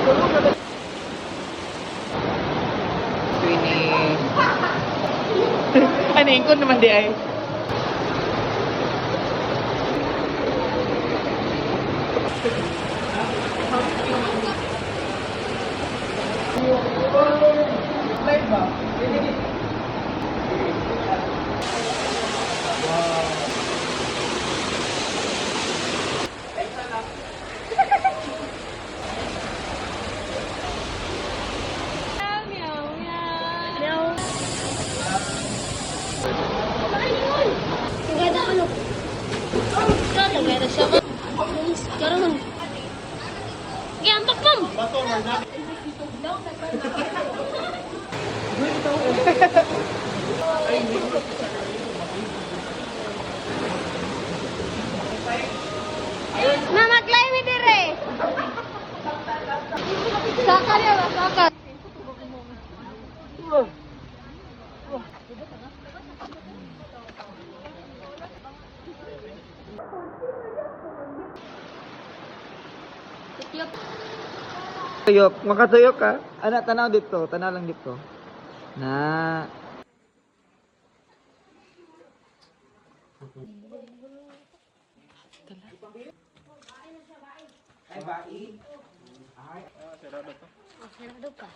Ini. Ano yung ko naman di ay? Live ba? Karon. Giantok, Ma'am. Mama, climb dire. Sakar ya, sakar. Tuyok, makatuyok ka. Anak, tanaw dito, tanaw lang dito. Na. Ay, bai. Ay, sarado to. Sarado ka.